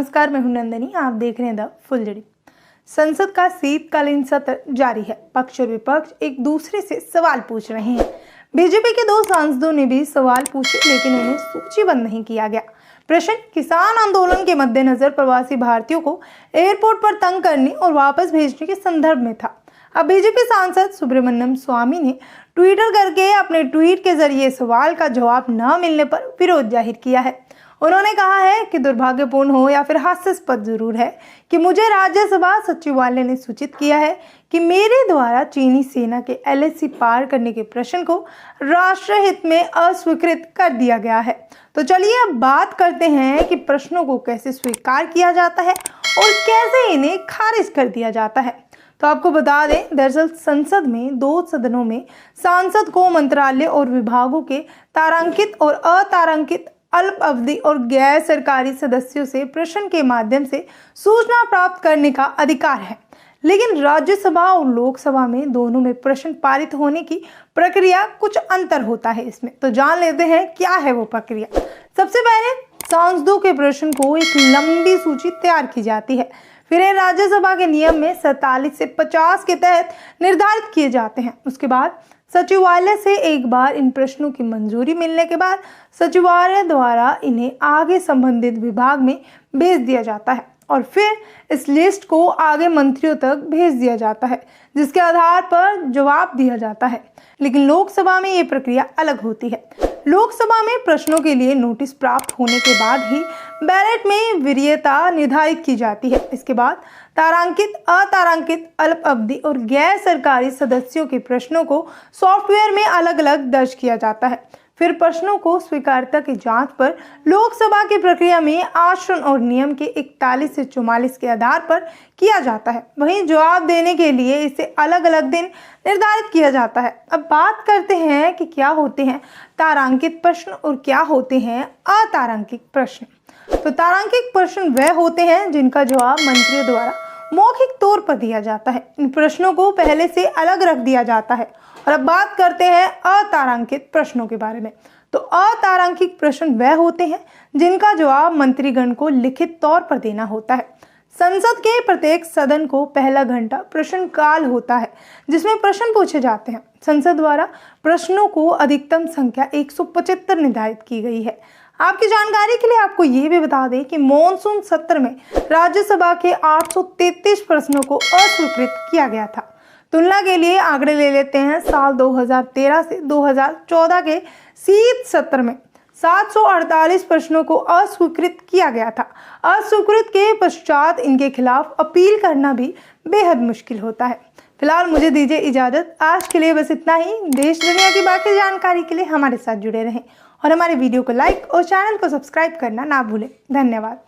नमस्कार, मैं हूं नंदनी। आप देख रहे हैं द फुलझड़ी। संसद का शीतकालीन सत्र जारी है। पक्ष और विपक्ष एक दूसरे से सवाल पूछ रहे हैं। बीजेपी के 2 सांसदों ने भी सवाल पूछे, लेकिन उन्हें सूचीबद्ध नहीं किया गया। प्रश्न किसान आंदोलन के मद्देनजर प्रवासी भारतीयों को एयरपोर्ट पर तंग करने और वापस भेजने के संदर्भ में था। अब बीजेपी सांसद सुब्रमण्यम स्वामी ने ट्विटर करके अपने ट्वीट के जरिए सवाल का जवाब न मिलने पर विरोध जाहिर किया है। उन्होंने कहा है कि दुर्भाग्यपूर्ण हो या फिर हास्यास्पद जरूर है कि मुझे राज्यसभा सचिवालय ने सूचित किया है कि मेरे द्वारा चीनी सेना के LAC पार करने के प्रश्न को राष्ट्रहित में अस्वीकृत कर दिया गया है। तो चलिए अब बात करते हैं कि प्रश्नों को कैसे स्वीकार किया जाता है और कैसे इन्हें खारिज कर दिया जाता है। तो आपको बता दें, दरअसल संसद में 2 सदनों में सांसद को मंत्रालय और विभागों के तारांकित और अतारांकित अल्प अवधि और गैर सरकारी सदस्यों से प्रश्न के माध्यम से सूचना प्राप्त करने का अधिकार है। लेकिन राज्यसभा और लोकसभा में दोनों में प्रश्न पारित होने की प्रक्रिया कुछ अंतर होता है इसमें। तो जान लेते हैं क्या है वो प्रक्रिया। सबसे पहले सांसदों के प्रश्न को एक लंबी सूची तैयार की जाती है। फिर ये राज्यसभा के नियम में 47 से 50 के तहत निर्धारित किए जाते हैं। उसके बाद सचिवालय से एक बार इन प्रश्नों की मंजूरी मिलने के बाद सचिवालय द्वारा इन्हें आगे संबंधित विभाग में भेज दिया जाता है और फिर इस लिस्ट को आगे मंत्रियों तक भेज दिया जाता है, जिसके आधार पर जवाब दिया जाता है। लेकिन लोकसभा में ये प्रक्रिया अलग होती है। लोकसभा में प्रश्नों के लिए नोटिस प्राप्त होने के बाद ही बैलेट में वरीयता निर्धारित की जाती है। इसके बाद तारांकित, अतारांकित, अल्प अवधि और गैर सरकारी सदस्यों के प्रश्नों को सॉफ्टवेयर में अलग अलग दर्ज किया जाता है। फिर प्रश्नों को स्वीकार्यता की जांच पर लोकसभा की प्रक्रिया में आसन और नियम के 41 से 44 के आधार पर किया जाता है। वहीं जवाब देने के लिए इसे अलग अलग दिन निर्धारित किया जाता है। अब बात करते हैं कि क्या होते हैं तारांकित प्रश्न और क्या होते हैं अतारांकित प्रश्न। तो तारांकित प्रश्न वह होते हैं जिनका जवाब मंत्रियों द्वारा मौखिक तौर पर दिया जाता है। इन प्रश्नों को पहले से अलग रख दिया जाता है। और अब बात करते हैं अतारांकित प्रश्नों के बारे में। तो अतारांकित प्रश्न वह होते हैं जिनका जवाब मंत्रीगण को लिखित तौर पर देना होता है। संसद के प्रत्येक सदन को पहला घंटा प्रश्न काल होता है, जिसमें प्रश्न पूछे जाते हैं। संसद द्वारा प्रश्नों को अधिकतम संख्या 175 निर्धारित की गई है। आपकी जानकारी के लिए आपको ये भी बता दें कि मॉनसून सत्र में राज्यसभा के 833 प्रश्नों को अस्वीकृत किया गया था। तुलना के लिए आंकड़े ले लेते हैं। साल 2013 से 2014 के शीत सत्र में 748 प्रश्नों को अस्वीकृत किया गया था। अस्वीकृत के पश्चात इनके खिलाफ अपील करना भी बेहद मुश्किल होता है। फिलहाल मुझे दीजिए इजाजत। आज के लिए बस इतना ही। देश दुनिया की बाकी जानकारी के लिए हमारे साथ जुड़े रहें और हमारे वीडियो को लाइक और चैनल को सब्सक्राइब करना ना भूलें। धन्यवाद।